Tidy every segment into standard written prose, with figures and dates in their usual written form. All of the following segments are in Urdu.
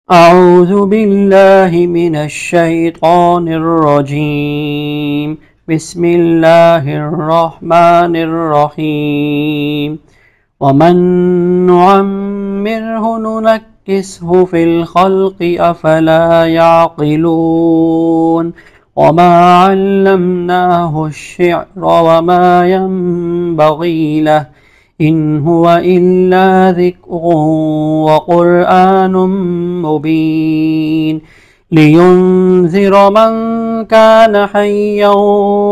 أعوذ بالله من الشيطان الرجيم. بسم الله الرحمن الرحيم. ومن نعمره ننكسه في الخلق أفلا يعقلون. وما علمناه الشعر وما ينبغي له إن هو إلا ذكر وقرآن مبين لينذر من كان حيا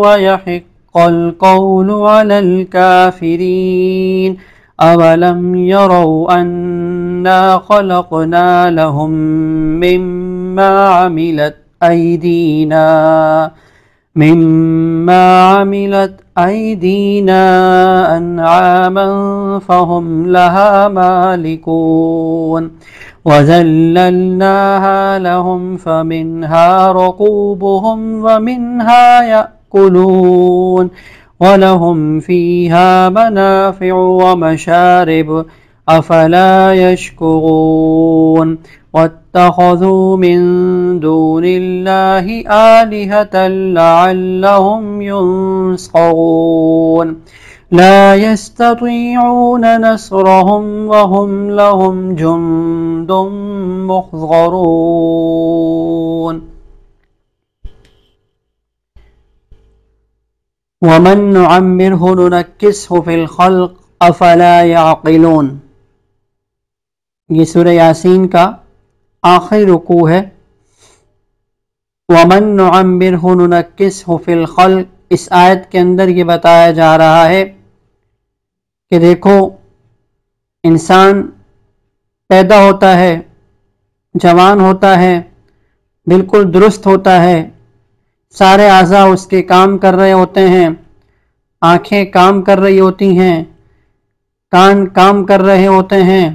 ويحق القول على الكافرين. أولم يروا أنا خلقنا لهم مما عملت أيدينا أنعاما فهم لها مالكون وذللناها لهم فمنها ركوبهم ومنها يأكلون ولهم فيها منافع ومشارب أفلا يشكرون. واتخذوا من دون الله آلهة لعلهم ينصرون. لا يستطيعون نصرهم وهم لهم جند محضرون. ومن نعمره ننكسه في الخلق افلا يعقلون. یہ سورہ یاسین کا آخری رکوع ہے. وَمَن نُعَمِّرْهُ نُنَكِّسْهُ فِي الْخَلْقِ. اس آیت کے اندر یہ بتایا جا رہا ہے کہ دیکھو انسان پیدا ہوتا ہے، جوان ہوتا ہے، بالکل درست ہوتا ہے، سارے اعضاء اس کے کام کر رہے ہوتے ہیں، آنکھیں کام کر رہی ہوتی ہیں، کان کام کر رہے ہوتے ہیں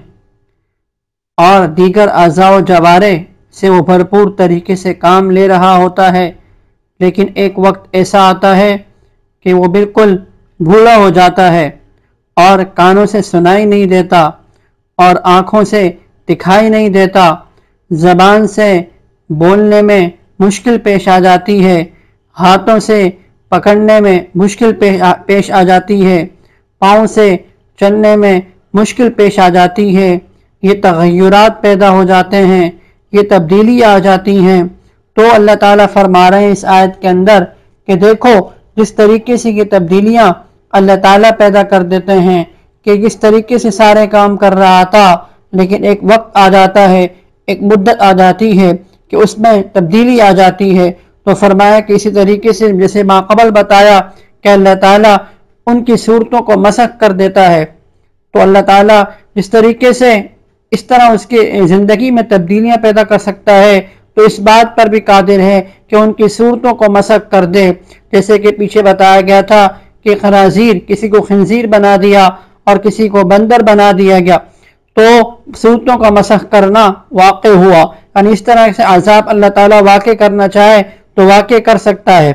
اور دیگر اعضاء و جوارح سے وہ بھرپور طریقے سے کام لے رہا ہوتا ہے. لیکن ایک وقت ایسا آتا ہے کہ وہ بالکل بوڑھا ہو جاتا ہے اور کانوں سے سنائی نہیں دیتا اور آنکھوں سے دکھائی نہیں دیتا، زبان سے بولنے میں مشکل پیش آ جاتی ہے، ہاتھوں سے پکڑنے میں مشکل پیش آ جاتی ہے، پاؤں سے چلنے میں مشکل پیش آ جاتی ہے. یہ تغیرات پیدا ہو جاتے ہیں، یہ تبدیلی آ جاتی ہیں. تو اللہ تعالیٰ فرما رہے ہیں اس آیت کے اندر کہ دیکھو جس طریقے سے یہ تبدیلیاں اللہ تعالیٰ پیدا کر دیتے ہیں کہ جس طریقے سے سارے کام کر رہا تھا، لیکن ایک وقت آ جاتا ہے، ایک مدت آ جاتی ہے کہ اس میں تبدیلی آ جاتی ہے. تو فرمایا کہ اسی طریقے سے جیسے ماقبل بتایا کہ اللہ تعالیٰ ان کی صورتوں کو مسخ کر دیتا ہے، تو اللہ تعالیٰ جس طریقے سے اس طرح اس کی زندگی میں تبدیلیاں پیدا کر سکتا ہے تو اس بات پر بھی قادر ہے کہ ان کی صورتوں کو مسخ کر دے. جیسے کہ پیچھے بتایا گیا تھا کہ خنازیر کسی کو خنزیر بنا دیا اور کسی کو بندر بنا دیا گیا، تو صورتوں کا مسخ کرنا واقع ہوا. یعنی اس طرح سے عذاب اللہ تعالیٰ واقع کرنا چاہے تو واقع کر سکتا ہے.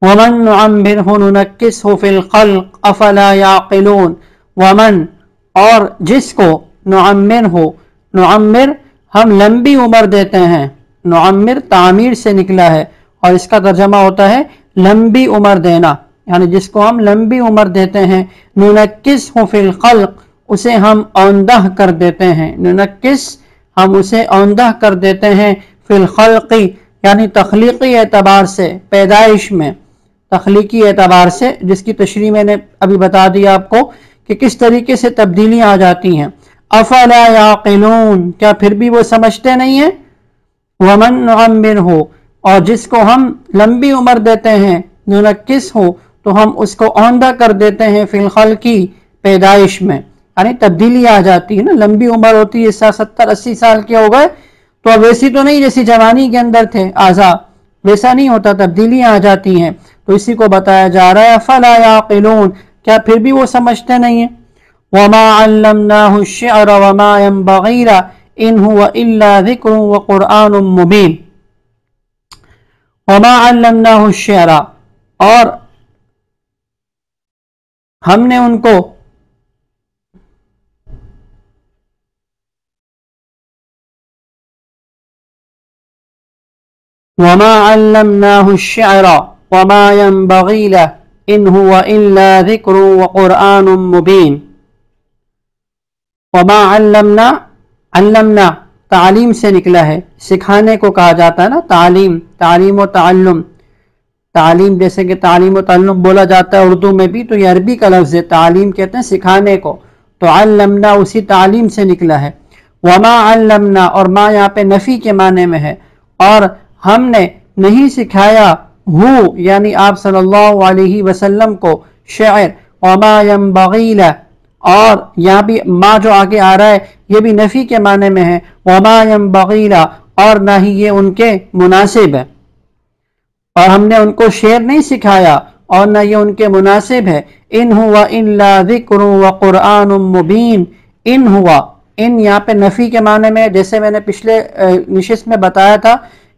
وَمَن نُعَمِّرْهُ نُنَكِّسْهُ فِي الْخَلْقِ أَفَلَا يَعْقِلُونَ. ومن اور جس کو نعمر ہم لمبی عمر دیتے ہیں. نعمر تعمیر سے نکلا ہے اور اس کا ترجمہ ہوتا ہے لمبی عمر دینا، یعنی جس کو ہم لمبی عمر دیتے ہیں. ننکسہ فی الخلق، اسے ہم اوندہ کر دیتے ہیں. ننکس ہم اسے اوندہ کر دیتے ہیں فی الخلق یعنی تخلیقی اعتبار سے، پیدائش میں تخلیقی اعتبار سے، جس کی تشریح میں نے ابھی بتا دیا آپ کو کہ کس طریقے سے تبدیلیاں آ جاتی ہیں. افلا یعقلون، کیا پھر بھی وہ سمجھتے نہیں ہیں. ومن نعمرہ، اور جس کو ہم لمبی عمر دیتے ہیں، ننکس ہو تو ہم اس کو اوندہ کر دیتے ہیں فی الخلق کی پیدائش میں، یعنی تبدیلی آ جاتی ہے نا. لمبی عمر ہوتی ہے، 70-80 سال کے ہو گئے تو اب ویسی تو نہیں جیسی جوانی کے اندر تھے اعضاء، ویسا نہیں ہوتا، تبدیلیاں آ جاتی ہیں. تو اسی کو بتایا جا رہا ہے فلا یعقلون، کیا پھر بھی وہ سمجھتے نہیں ہیں. وما علمناه الشعر وما ينبغي له ان هو الا ذکر وقرآن مبین. وما علمناه الشعر، اور ہم نے ان کو وما علمناه الشعر وما ينبغي له ان هو الا ذکر وقرآن مبین. وما علمنا تعلیم سے نکلا ہے، سکھانے کو کہا جاتا ہے نا، تعلیم و تعلم. تعلیم جیسے کہ تعلیم و تعلم بولا جاتا ہے اردو میں بھی، تو یہ عربی کا لفظ ہے. تعلیم کہتے ہیں سکھانے کو، تو علمنا اسی تعلیم سے نکلا ہے. وما علمنا، اور ما یہاں پہ نفی کے معنی میں ہے، اور ہم نے نہیں سکھایا ہو یعنی آپ صلی اللہ علیہ وسلم کو شعر. وما ينبغي له، اور یہاں بھی ما جو آگے آ رہا ہے یہ بھی نفی کے معنی میں ہے. وما ينبغي له، اور نہ ہی یہ ان کے مناسب ہے، اور ہم نے ان کو شعر نہیں سکھایا اور نہ یہ ان کے مناسب ہے. ان ہوا الا ذکر وقرآن مبین. ان ہوا، ان یہاں پہ نفی کے معنی میں، جیسے میں نے پچھلے نشست میں بتایا تھا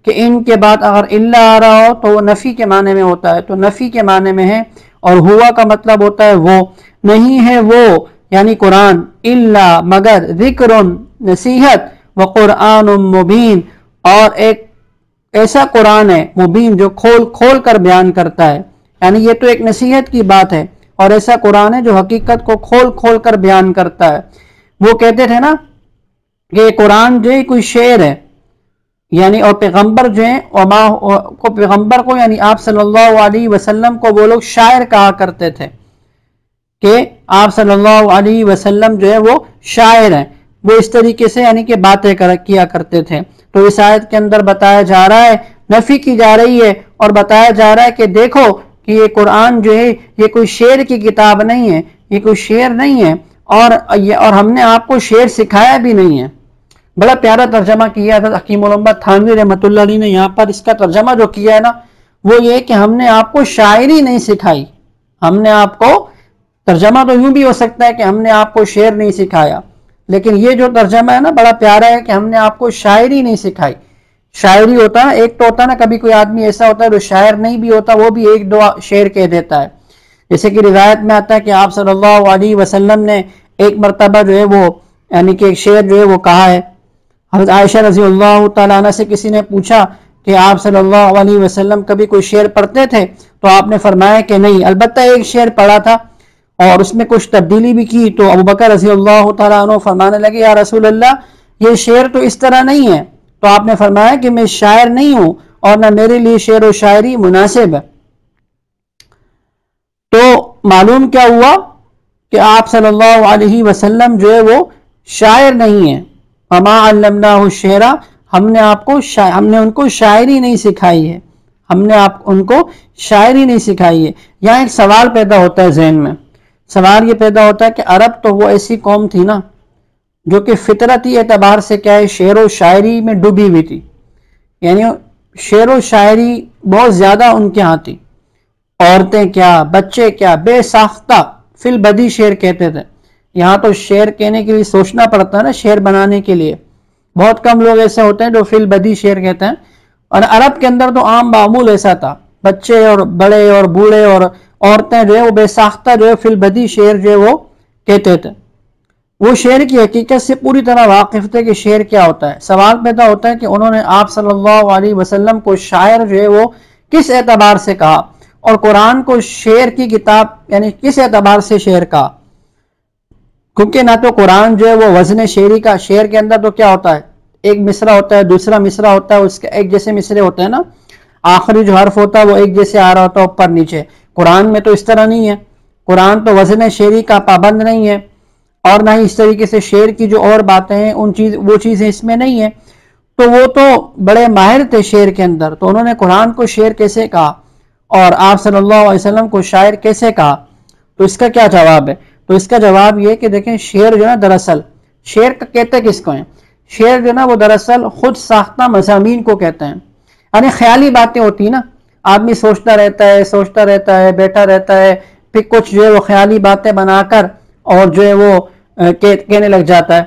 کہ ان کے بعد اگر الا آ رہا ہو تو وہ نفی کے معنی میں ہوتا ہے، تو نفی کے معنی میں ہے. اور ہوا کا مطلب ہوتا ہے وہ، نہیں ہے وہ یعنی قرآن، الا مگر، ذکر نصیحت، وقرآن مبین، اور ایک ایسا قرآن ہے مبین جو کھول کھول کر بیان کرتا ہے. یعنی یہ تو ایک نصیحت کی بات ہے، اور ایسا قرآن ہے جو حقیقت کو کھول کھول کر بیان کرتا ہے. وہ کہتے تھے نا کہ قرآن جو ہے کوئی شعر ہے، یعنی اور پیغمبر جو ہیں پیغمبر کو یعنی آپ صلی اللہ علیہ وسلم کو وہ لوگ شاعر کہا کرتے تھے کہ آپ صلی اللہ علیہ وسلم جو ہے وہ شاعر ہیں. وہ اس طریقے سے یعنی کہ باتیں کیا کرتے تھے. تو اس آیت کے اندر بتایا جا رہا ہے، نفی کی جا رہی ہے اور بتایا جا رہا ہے کہ دیکھو کہ یہ قرآن جو ہے یہ کوئی شعر کی کتاب نہیں ہے، یہ کوئی شعر نہیں ہے، اور ہم نے آپ کو شعر سکھایا بھی نہیں ہے. بڑا پیارا ترجمہ کیا تھا حکیم الامہ تھانوی رحمۃ اللہ علیہ نے. یہاں پر اس کا ترجمہ جو کیا ہے نا وہ یہ کہ ہم نے آپ کو شاعری نہیں سکھائی. ہم نے آپ کو، ترجمہ تو یوں بھی ہو سکتا ہے کہ ہم نے آپ کو شعر نہیں سکھایا، لیکن یہ جو ترجمہ ہے نا بڑا پیارا ہے کہ ہم نے آپ کو شاعری نہیں سکھائی. شاعری ہوتا ہے ایک تو ہوتا ہے نا، کبھی کوئی آدمی ایسا ہوتا ہے جو شاعر نہیں بھی ہوتا، وہ بھی ایک دو شعر کہہ دیتا ہے. جیسے کہ روایت میں آتا ہے کہ آپ صلی اللہ علیہ وسلم نے ایک مرتبہ جو ہے وہ یعنی کہ ایک شعر جو ہے وہ کہا ہے. حضرت عائشہ رضی اللہ تعالیٰ عنہ سے کسی نے پوچھا کہ آپ صلی اللہ علیہ وسلم کبھی کوئی شعر پڑھتے تھے؟ تو آپ نے فرمایا کہ نہیں، البتہ ایک شعر پڑھا تھا اور اس میں کچھ تبدیلی بھی کی. تو ابو بکر رضی اللہ تعالیٰ عنہ فرمانے لگے یا رسول اللہ یہ شعر تو اس طرح نہیں ہے. تو آپ نے فرمایا کہ میں شاعر نہیں ہوں اور نہ میرے لیے شعر و شاعری مناسب ہے. تو معلوم کیا ہوا کہ آپ صلی اللہ علیہ وسلم جو ہے وہ شاعر نہیں ہیں. وما علمناہ الشعر، ہم نے ان کو شاعری نہیں سکھائی ہے، ہم نے ان کو شاعری نہیں سکھائی ہے. یہاں ایک سوال پیدا ہوتا ہے ذہن میں. سوال یہ پیدا ہوتا ہے کہ عرب تو وہ ایسی قوم تھی نا جو کہ فطرتی اعتبار سے کیا ہے شعر و شاعری میں ڈوبی ہوئی تھی. یعنی شعر و شاعری بہت زیادہ ان کے ہاں تھی. عورتیں کیا، بچے کیا، بے ساختہ فی البدی شعر کہتے تھے. یہاں تو شعر کہنے کے لیے سوچنا پڑتا ہے نا، شعر بنانے کے لیے بہت کم لوگ ایسے ہوتے ہیں جو فی البدی شعر کہتے ہیں. اور عرب کے اندر تو عام معمول ایسا تھا، بچے اور بڑے اور بوڑھے اور عورتیں جو ہے وہ بے ساختہ جو ہے فی البدی شعر جو ہے وہ کہتے تھے. وہ شعر کی حقیقت سے پوری طرح واقف تھے کہ شعر کیا ہوتا ہے. سوال پیدا ہوتا ہے کہ انہوں نے آپ صلی اللہ علیہ وسلم کو شاعر جو ہے وہ کس اعتبار سے کہا، اور قرآن کو شعر کی کتاب یعنی کس اعتبار سے شعر کہا. کیونکہ نہ تو قرآن جو ہے وہ وزن شعری کا، شعر کے اندر تو کیا ہوتا ہے ایک مصرع ہوتا ہے، دوسرا مصرع ہوتا ہے، اس کے ایک جیسے مصرے ہوتے ہیں نا، آخری جو حرف ہوتا ہے وہ ایک جیسے آ رہا ہوتا ہے اوپر نیچے. قرآن میں تو اس طرح نہیں ہے. قرآن تو وزن شعری کا پابند نہیں ہے، اور نہ ہی اس طریقے سے شعر کی جو اور باتیں ہیں وہ چیزیں اس میں نہیں ہیں. تو وہ تو بڑے ماہر تھے شعر کے اندر، تو انہوں نے قرآن کو شعر کیسے کہا اور آپ صلی اللہ علیہ وسلم کو شاعر کیسے کہا؟ تو اس کا کیا جواب ہے؟ تو اس کا جواب یہ کہ دیکھیں شعر جو ہے دراصل، شعر کہتے کس کو ہیں؟ شعر جو نا وہ دراصل خود ساختہ مضامین کو کہتے ہیں. یعنی خیالی باتیں ہوتی ہیں نا، آدمی سوچتا رہتا ہے بیٹھا رہتا ہے، پھر کچھ جو ہے وہ خیالی باتیں بنا کر اور جو ہے وہ کہنے لگ جاتا ہے.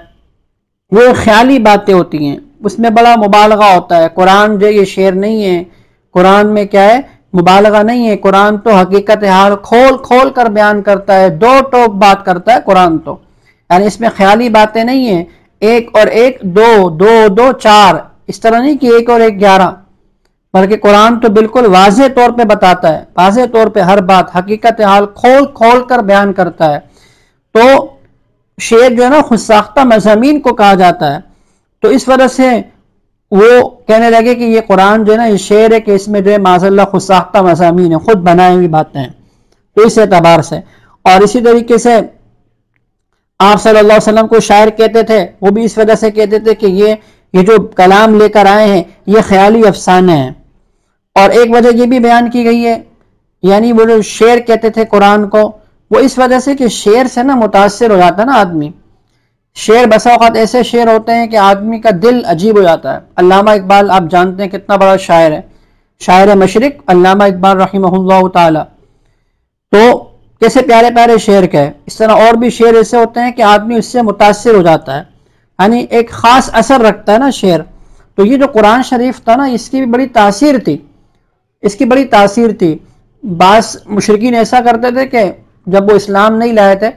وہ خیالی باتیں ہوتی ہیں، اس میں بڑا مبالغہ ہوتا ہے. قرآن جو یہ شعر نہیں ہے، قرآن میں کیا ہے مبالغہ نہیں ہے. قرآن تو حقیقت حال کھول کھول کر بیان کرتا ہے، دو ٹوک بات کرتا ہے قرآن تو. یعنی اس میں خیالی باتیں نہیں ہیں، ایک اور ایک دو، دو دو چار، اس طرح نہیں کہ ایک اور ایک 11. بلکہ قرآن تو بالکل واضح طور پہ بتاتا ہے، واضح طور پہ ہر بات حقیقت حال کھول کھول کر بیان کرتا ہے۔ تو شعر جو ہے نا خود ساختہ مضامین کو کہا جاتا ہے، تو اس وجہ سے وہ کہنے لگے کہ یہ قرآن جو ہے نا یہ شعر ہے کہ اس میں جو ہے معاذ اللہ خود ساختہ مضامین ہیں، خود بنائی ہوئی باتیں ہیں، تو اس اعتبار سے۔ اور اسی طریقے سے آپ صلی اللہ علیہ وسلم کو شاعر کہتے تھے، وہ بھی اس وجہ سے کہتے تھے کہ یہ جو کلام لے کر آئے ہیں یہ خیالی افسانے ہیں۔ اور ایک وجہ یہ بھی بیان کی گئی ہے، یعنی وہ جو شعر کہتے تھے قرآن کو، وہ اس وجہ سے کہ شعر سے نا متاثر ہو جاتا ہے نا آدمی۔ شعر بسا اوقات ایسے شعر ہوتے ہیں کہ آدمی کا دل عجیب ہو جاتا ہے۔ علامہ اقبال آپ جانتے ہیں کتنا بڑا شاعر ہے، شاعر مشرق علامہ اقبال رحمہ اللہ تعالی، تو کیسے پیارے پیارے شعر کہے۔ اس طرح اور بھی شعر ایسے ہوتے ہیں کہ آدمی اس سے متاثر ہو جاتا ہے، یعنی ایک خاص اثر رکھتا ہے نا شعر۔ تو یہ جو قرآن شریف تھا نا اس کی بھی بڑی تاثیر تھی، اس کی بڑی تاثیر تھی۔ بعض مشرکین ایسا کرتے تھے کہ جب وہ اسلام نہیں لائے تھے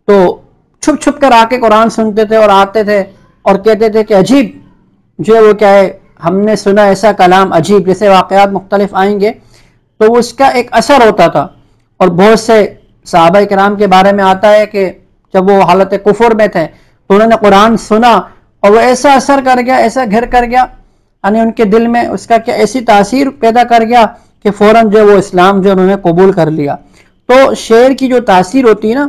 تو چھپ چھپ کر آ کے قرآن سنتے تھے اور آتے تھے اور کہتے تھے کہ عجیب جو ہے وہ کیا ہے، ہم نے سنا ایسا کلام عجیب، جیسے واقعات مختلف آئیں گے تو اس کا ایک اثر ہوتا تھا۔ اور بہت سے صحابہ کرام کے بارے میں آتا ہے کہ جب وہ حالت کفر میں تھے تو انہوں نے قرآن سنا اور وہ ایسا اثر کر گیا، ایسا گھر کر گیا، یعنی ان کے دل میں اس کا کیا ایسی تاثیر پیدا کر گیا کہ فوراً جو وہ اسلام جو انہوں نے قبول کر لیا۔ تو شعر کی جو تاثیر ہوتی ہے نا،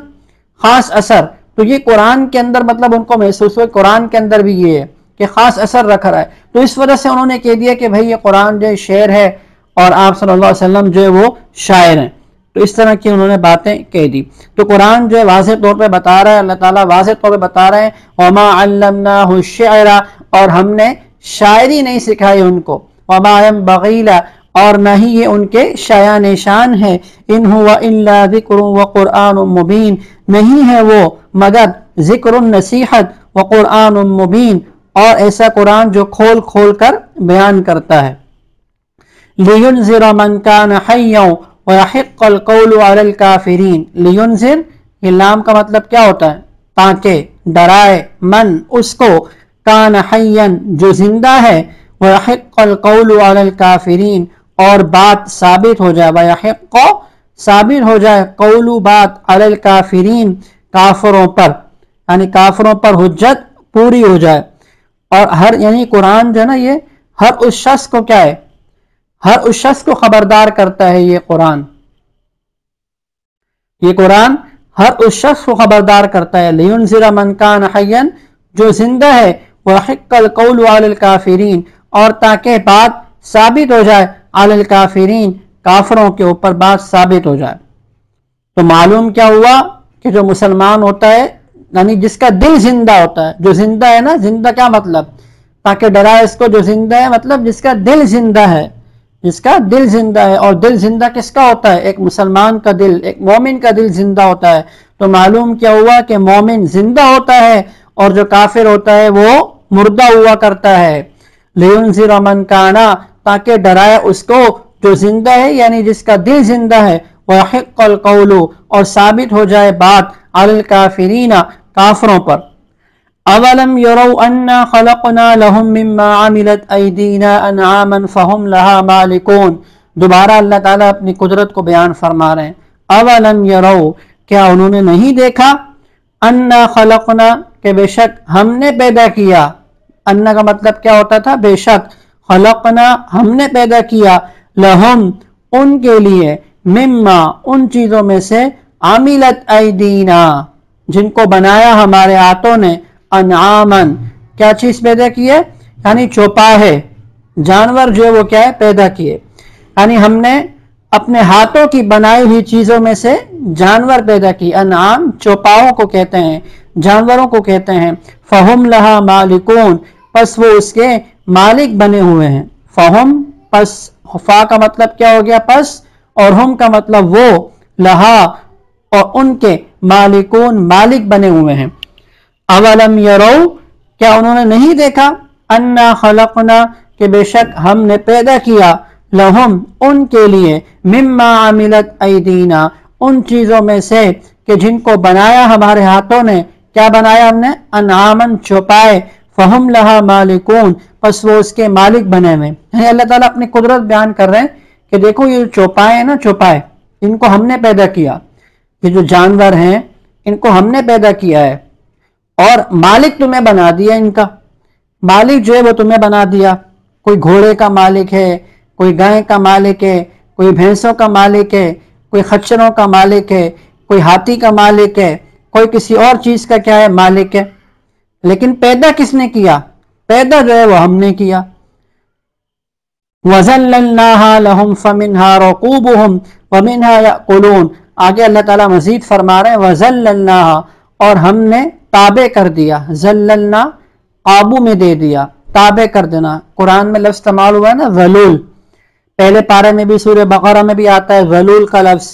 خاص اثر، تو یہ قرآن کے اندر مطلب ان کو محسوس ہوئے، قرآن کے اندر بھی یہ ہے کہ خاص اثر رکھ رہا ہے۔ تو اس وجہ سے انہوں نے کہہ دیا کہ بھائی یہ قرآن جو شعر ہے اور آپ صلی اللہ علیہ وسلم جو ہے وہ شاعر ہیں۔ تو اس طرح کی انہوں نے باتیں کہہ دی۔ تو قرآن جو ہے واضح طور پہ بتا رہا ہے، اللہ تعالیٰ واضح طور پہ بتا رہے ہیں وَمَا عَلَّمْنَاهُ الشِّعْرَ، اور ہم نے شاعری نہیں سکھائی ان کو، وَمَا يَنبَغِي لَهُ، اور نہ ہی یہ ان کے شایان شان ہے، ان هُوَ إِلَّا ذِكْرٌ وَقُرْآنٌ مُبِينٌ، نہیں ہے وہ مگر ذکر نصیحت وقرآن مبین، اور ایسا قرآن جو کھول کھول کر بیان کرتا ہے۔ لِيُنذِرَ مَنْ كَانَ حَيًّا وَيَحِقَّ الْقَوْلُ عَلَى الْكَافِرِينَ۔ لِيُنذِر، یہ لام کا مطلب کیا ہوتا ہے؟ تاکہ ڈرائے، من اس کو، کان حیًّا جو زندہ ہے، وَيَحِقَّ الْقَوْلُ عَلَى الْكَافِرِينَ اور بات ثابت ہو جائے، وَيَحِقَّ ثابت ہو جائے، قول بات، عَلَى الْكَافِرِينَ کافروں پر، یعنی کافروں پر حجت پوری ہو جائے۔ اور ہر یعنی قرآن جو ہے نا یہ ہر اس شخص کو کیا ہے، ہر اس شخص کو خبردار کرتا ہے۔ یہ قرآن ہر اس شخص کو خبردار کرتا ہے۔ لِيُنذِرَ مَنْ كَانَ حَيًّا جو زندہ ہے، وَيَحِقَّ الْقَوْلُ عَلَى الْكَافِرِينَ اور تاکہ بات ثابت ہو جائے، عَلَى الْكَافِرِينَ کافروں کے اوپر بات ثابت ہو جائے۔ تو معلوم کیا ہوا کہ جو مسلمان ہوتا ہے، یعنی جس کا دل زندہ ہوتا ہے، جو زندہ ہے نا، زندہ کیا مطلب، تاکہ ڈرائے اس کو جو زندہ ہے، مطلب جس کا دل زندہ ہے، جس کا دل زندہ ہے۔ اور دل زندہ کس کا ہوتا ہے؟ ایک مسلمان کا دل، ایک مومن کا دل زندہ ہوتا ہے۔ تو معلوم کیا ہوا کہ مومن زندہ ہوتا ہے اور جو کافر ہوتا ہے وہ مردہ ہوا کرتا ہے۔ لِيُنذِرَ مَنْ كَانَ تاکہ ڈرائے اس کو جو زندہ ہے، یعنی جس کا دل زندہ ہے، وَيَحِقَّ الْقَوْلُ اور ثابت ہو جائے بات، عَلَى الْكَافِرِينَ کافروں پر۔ اولم يروا انا خلقنا لهم مما عملت ایدینا انعاما فهم لها مالکون۔ دوبارہ اللہ تعالیٰ اپنی قدرت کو بیان فرما رہے ہیں۔ اولم يروا کیا انہوں نے نہیں دیکھا، انا خلقنا کہ بے شک ہم نے پیدا کیا، انا کا مطلب کیا ہوتا تھا؟ بے شک، خلقنا ہم نے پیدا کیا، لہم ان کے لیے، مما ان چیزوں میں سے، عملت ایدینا جن کو بنایا ہمارے ہاتھوں نے، انعامن کیا چیز پیدا کی ہے، یعنی چوپاہے، جانور جو ہے وہ کیا ہے پیدا کیے، یعنی ہم نے اپنے ہاتھوں کی بنائی ہوئی چیزوں میں سے جانور پیدا کی۔ انعام چوپاہوں کو کہتے ہیں، جانوروں کو کہتے ہیں۔ فہم لہا مالکون پس وہ اس کے مالک بنے ہوئے ہیں۔ فہم پس، فا کا مطلب کیا ہو گیا پس، اور ہم کا مطلب وہ، لہا اور ان کے، مالکون مالک بنے ہوئے ہیں۔ اولم یرو کیا انہوں نے نہیں دیکھا، انا خلقنا کہ بے شک ہم نے پیدا کیا، لہم ان کے لیے، مما عملت ایدینا ان چیزوں میں سے کہ جن کو بنایا ہمارے ہاتھوں نے، کیا بنایا ہم نے، انعامن چوپائے، فہم لہا مالکون، پس وہ اس کے مالک بنے ہوئے. یعنی اللہ تعالیٰ اپنی قدرت بیان کر رہے ہیں کہ دیکھو یہ چوپائے ہیں نا، چوپائے ان کو ہم نے پیدا کیا، یہ جو جانور ہیں ان کو ہم نے پیدا کیا ہے، اور مالک تمہیں بنا دیا. ان کا مالک جو ہے وہ تمہیں بنا دیا. کوئی گھوڑے کا مالک ہے، کوئی گائے کا مالک ہے، کوئی بھینسوں کا مالک ہے، کوئی خچروں کا مالک ہے، کوئی ہاتھی کا مالک ہے، کوئی کسی اور چیز کا کیا ہے مالک ہے. لیکن پیدا کس نے کیا؟ پیدا جو ہے وہ ہم نے کیا. وَذَلَّلْنَاهَا لَهُمْ فَمِنْهَا رَكُوبُهُمْ وَمِنْهَا يَأْكُلُونَ. آگے اللہ تعالیٰ مزید فرما رہے ہیں وَذَلَّلْنَاهَا، اور ہم نے تابع کر دیا. ذللنا قابو میں دے دیا، تابع کر دینا. قرآن میں لفظ استعمال ہوا ہے نا ذلول، پہلے پارے میں بھی سورہ بقرہ میں بھی آتا ہے ذلول کا لفظ.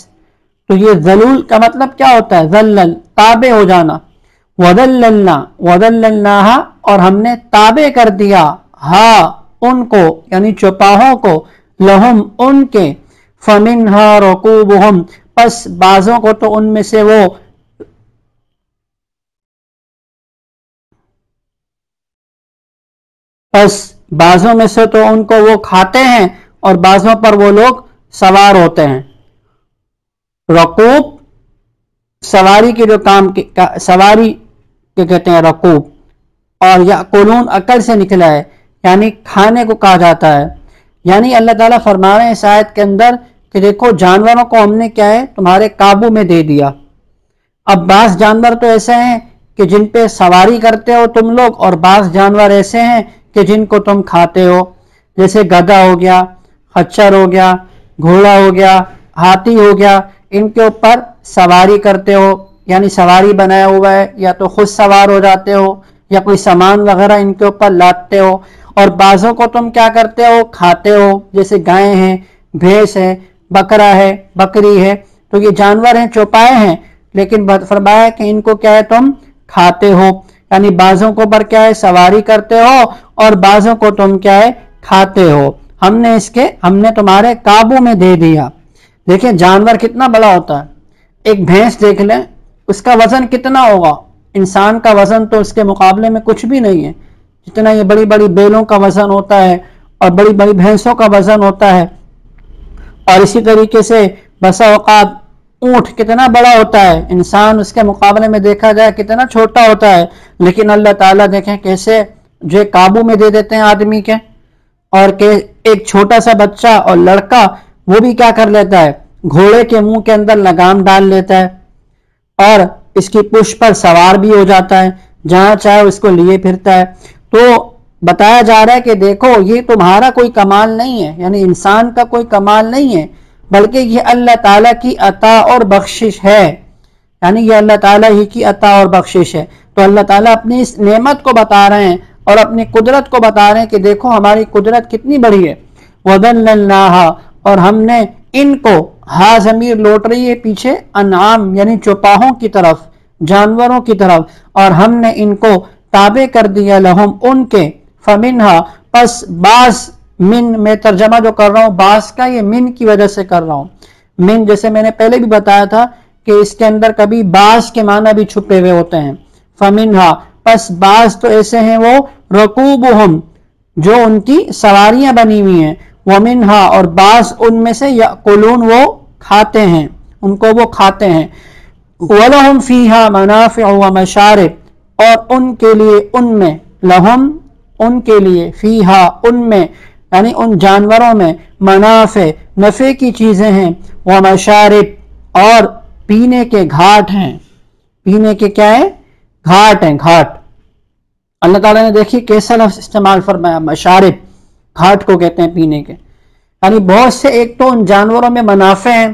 تو یہ ذلول کا مطلب کیا ہوتا ہے؟ ذلل، تابع ہو جانا. وَذَلَّلْنَاهَا، اور ہم نے تابع کر دیا ہاں ان کو، یعنی چوپاہوں کو، لہم ان کے، فَمِنْهَا رَكُوبُهُمْ، پس بعضوں کو تو ان میں سے وہ بعضوں میں سے تو ان کو وہ کھاتے ہیں اور بعضوں پر وہ لوگ سوار ہوتے ہیں. رکوب سواری کے جو کام سواری کے کہتے ہیں رکوب، اور یاکلون عقل سے نکلا ہے یعنی کھانے کو کہا جاتا ہے. یعنی اللہ تعالیٰ فرما رہے ہیں اس آیت کے اندر کہ دیکھو جانوروں کو ہم نے کیا ہے تمہارے قابو میں دے دیا. اب بعض جانور تو ایسے ہیں کہ جن پہ سواری کرتے ہو تم لوگ، اور بعض جانور ایسے ہیں کہ جن کو تم کھاتے ہو. جیسے گدھا ہو گیا، خچر ہو گیا، گھوڑا ہو گیا، ہاتھی ہو گیا، ان کے اوپر سواری کرتے ہو، یعنی سواری بنایا ہوا ہے، یا تو خود سوار ہو جاتے ہو یا کوئی سامان وغیرہ ان کے اوپر لاتے ہو. اور بعضوں کو تم کیا کرتے ہو؟ کھاتے ہو. جیسے گائے ہیں، بھینس ہے، بکرا ہے، بکری ہے. تو یہ جانور ہیں، چوپائے ہیں، لیکن فرمایا کہ ان کو کیا ہے تم کھاتے ہو. یعنی بعضوں کو پر کیا ہے سواری کرتے ہو اور بعضوں کو تم کیا ہے کھاتے ہو. ہم نے تمہارے قابو میں دے دیا. دیکھیں جانور کتنا بڑا ہوتا ہے. ایک بھینس دیکھ لیں، اس کا وزن کتنا ہوگا؟ انسان کا وزن تو اس کے مقابلے میں کچھ بھی نہیں ہے. جتنا یہ بڑی بڑی بیلوں کا وزن ہوتا ہے اور بڑی بڑی بھینسوں کا وزن ہوتا ہے، اور اسی طریقے سے بسا اوقات اونٹ کتنا بڑا ہوتا ہے، انسان اس کے مقابلے میں دیکھا جائے کتنا چھوٹا ہوتا ہے. لیکن اللہ تعالیٰ دیکھیں کیسے جو قابو میں دے دیتے ہیں آدمی کے. اور کہ ایک چھوٹا سا بچہ اور لڑکا وہ بھی کیا کر لیتا ہے، گھوڑے کے منہ کے اندر لگام ڈال لیتا ہے اور اس کی پشت پر سوار بھی ہو جاتا ہے، جہاں چاہے اس کو لیے پھرتا ہے. تو بتایا جا رہا ہے کہ دیکھو یہ تمہارا کوئی کمال نہیں ہے، یعنی انسان کا کوئی کمال نہیں ہے، بلکہ یہ اللہ تعالیٰ کی عطا اور بخشش ہے. یعنی یہ اللہ تعالیٰ ہی کی عطا اور بخشش ہے. تو اللہ تعالیٰ اپنی اس نعمت کو بتا رہے ہیں اور اپنی قدرت کو بتا رہے ہیں کہ دیکھو ہماری قدرت کتنی بڑی ہے. وَذَلَّلْنَاهَا، اور ہم نے ان کو، ہا ضمیر لوٹ رہی ہے پیچھے انعام یعنی چوپاہوں کی طرف، جانوروں کی طرف، اور ہم نے ان کو تابع کر دیا لہم ان کے، فمنہا پس بعض، من میں ترجمہ جو کر رہا ہوں بعض کا یہ من کی وجہ سے کر رہا ہوں. من جیسے میں نے پہلے بھی بتایا تھا کہ اس کے اندر کبھی بعض کے معنی بھی چھپے ہوئے ہوتے ہیں. فمنہا پس بعض تو ایسے ہیں وہ رکوبہم جو ان کی سواریاں بنی ہوئی ہیں، ومنہا اور بعض ان میں سے یاکلون وہ کھاتے ہیں، ان کو وہ کھاتے ہیں. وَلَهُمْ فِيهَا مَنَافِعُ وَمَشَارِبُ، اور ان کے لیے ان میں، لہم ان کے لیے، فیہا ان میں یعنی ان جانوروں میں، منافع نفع کی چیزیں ہیں، ومشارب اور پینے کے گھاٹ ہیں. پینے کے کیا ہے؟ گھاٹ ہیں، گھاٹ. اللہ تعالیٰ نے دیکھی کیسا لفظ استعمال فرمایا، مشارب، گھاٹ کو کہتے ہیں پینے کے. یعنی بہت سے، ایک تو ان جانوروں میں منافع ہیں،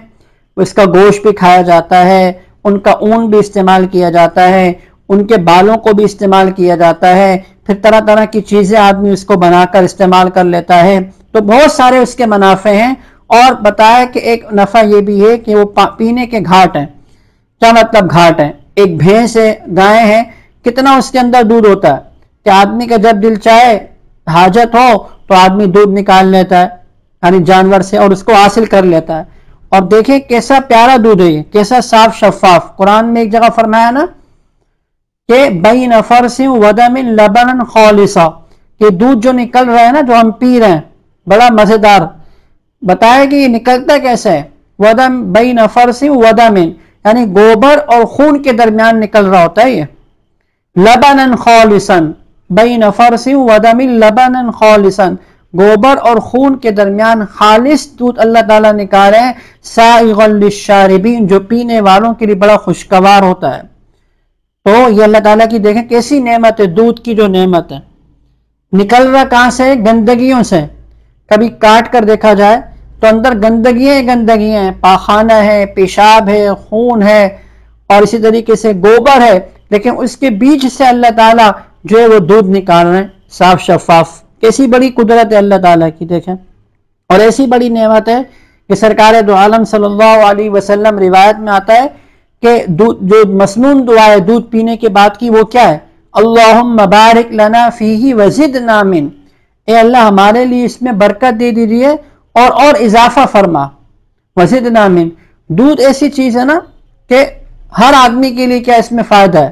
اس کا گوشت بھی کھایا جاتا ہے، ان کا اون بھی استعمال کیا جاتا ہے، ان کے بالوں کو بھی استعمال کیا جاتا ہے، پھر طرح طرح کی چیزیں آدمی اس کو بنا کر استعمال کر لیتا ہے. تو بہت سارے اس کے منافع ہیں. اور بتایا کہ ایک نفع یہ بھی ہے کہ وہ پینے کے گھاٹ ہیں. کیا مطلب گھاٹ ہیں؟ ایک بھینس ہے، گائے ہیں، کتنا اس کے اندر دودھ ہوتا ہے کہ آدمی کا جب دل چاہے، حاجت ہو تو آدمی دودھ نکال لیتا ہے یعنی جانور سے اور اس کو حاصل کر لیتا ہے. اور دیکھیں کیسا پیارا دودھ ہے، کیسا صاف شفاف. قرآن میں ایک جگہ فرمایا نا کہ بین فرث ودم لبنا خالصا، کہ دودھ جو نکل رہا ہے نا، جو ہم پی رہے ہیں، بڑا مزیدار، بتایا کہ یہ نکلتا کیسے ہے؟ ودم بین فرث ودم، یعنی گوبر اور خون کے درمیان نکل رہا ہوتا ہے یہ، لبنا خالصا بین فرث ودم لبنا خالصا، گوبر اور خون کے درمیان خالص دودھ اللہ تعالیٰ نکال رہے ہیں، سائغا للشاربین، جو پینے والوں کے لیے بڑا خوشگوار ہوتا ہے۔ تو یہ اللہ تعالیٰ کی دیکھیں کیسی نعمت ہے، دودھ کی جو نعمت ہے، نکل رہا کہاں سے؟ گندگیوں سے۔ کبھی کاٹ کر دیکھا جائے تو اندر گندگیاں گندگیاں ہیں، پاخانہ ہے، پیشاب ہے، خون ہے، اور اسی طریقے سے گوبر ہے، لیکن اس کے بیچ سے اللہ تعالیٰ جو ہے وہ دودھ نکال رہے ہیں، صاف شفاف۔ کیسی بڑی قدرت ہے اللہ تعالیٰ کی، دیکھیں۔ اور ایسی بڑی نعمت ہے کہ سرکار دو عالم صلی اللہ علیہ وسلم، روایت میں آتا ہے کہ جو مسنون دعا ہے دودھ پینے کے بعد کی، وہ کیا ہے؟ اللہم بارک لنا فیہ وزدنا من، اے اللہ ہمارے لیے اس میں برکت دے دیجئے اور اضافہ فرما، وزدنا من۔ دودھ ایسی چیز ہے نا کہ ہر آدمی کے لیے کیا اس میں فائدہ ہے،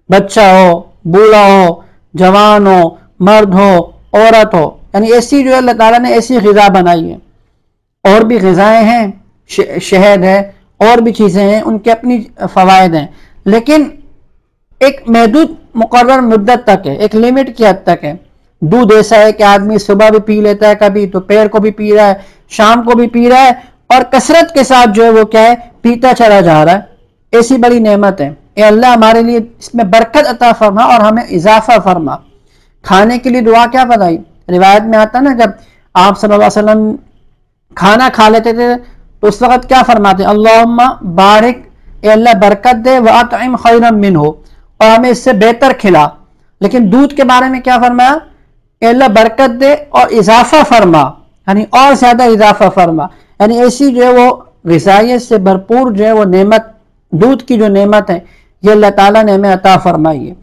بچہ ہو، بوڑھا ہو، جوان ہو، مرد ہو، عورت ہو، یعنی ایسی جو اللہ تعالیٰ نے ایسی غذا بنائی ہے۔ اور بھی غذائیں ہیں، شہد ہے، اور بھی چیزیں ہیں، ان کے اپنی فوائد ہیں، لیکن ایک محدود مقرر مدت تک ہے، ایک لیمٹ کی حد تک ہے۔ دودھ ایسا ہے کہ آدمی صبح بھی پی لیتا ہے، کبھی دوپہر کو بھی پی رہا ہے، شام کو بھی پی رہا ہے، اور کثرت کے ساتھ جو ہے وہ کیا ہے، پیتا چلا جا رہا ہے۔ ایسی بڑی نعمت ہے، اے اللہ ہمارے لیے اس میں برکت عطا فرما اور ہمیں اضافہ فرما۔ کھانے کے لیے دعا کیا بتائی؟ روایت میں آتا نا، جب آپ صلی اللہ علیہ وسلم کھانا کھا لیتے تھے تو اس وقت کیا فرماتے؟ اللہم بارک، اے اللہ برکت دے، وَأَطْعِمْ خَيْرًا مِّنْهُ، اور ہمیں اس سے بہتر کھلا۔ لیکن دودھ کے بارے میں کیا فرمایا؟ اے اللہ برکت دے اور اضافہ فرما، یعنی اور زیادہ اضافہ فرما، یعنی ایسی جو ہے وہ غذائیت سے بھرپور جو ہے وہ نعمت، دودھ کی جو نعمت ہے، یہ اللہ تعالیٰ نے ہمیں عطا فرمائی ہے۔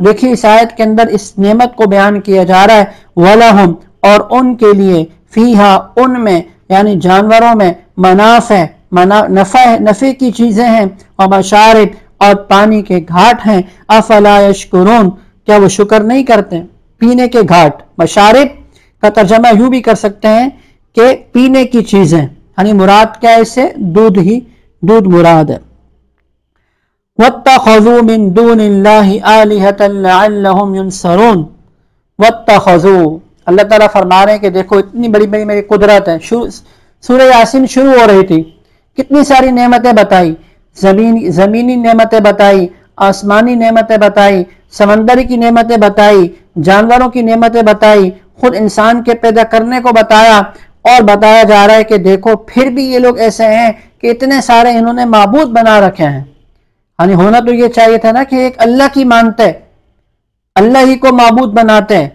دیکھیے اس آیت کے اندر اس نعمت کو بیان کیا جا رہا ہے، وَلَهُمْ، اور ان کے لیے، فِيهَا، ان میں، یعنی جانوروں میں، منافع، نفع کی چیزیں ہیں، اور مشارب، اور پانی کے گھاٹ ہیں، افلا یشکرون، کیا وہ شکر نہیں کرتے؟ پینے کے گھاٹ، مشارب کا ترجمہ یوں بھی کر سکتے ہیں کہ پینے کی چیزیں، یعنی مراد کیا ہے اس سے؟ دودھ مراد ہے۔ وَاتَّخَذُوا مِن دُونِ اللَّهِ آلِهَةً لَعَلَّهُمْ يُنصَرُونَ۔ وَاتَّخَذُوا، اللہ تعالیٰ فرما رہے ہیں کہ دیکھو اتنی بڑی بڑی میری قدرت ہے۔ سورہ یاسین شروع ہو رہی تھی، کتنی ساری نعمتیں بتائی، زمینی نعمتیں بتائی، آسمانی نعمتیں بتائی، سمندری کی نعمتیں بتائی، جانوروں کی نعمتیں بتائی، خود انسان کے پیدا کرنے کو بتایا، اور بتایا جا رہا ہے کہ دیکھو پھر بھی یہ لوگ ایسے ہیں کہ اتنے سارے انہوں نے معبود بنا رکھے ہیں۔ یعنی ہونا تو یہ چاہیے تھا نا کہ ایک اللہ کی مانتے، اللہ ہی کو معبود بناتے،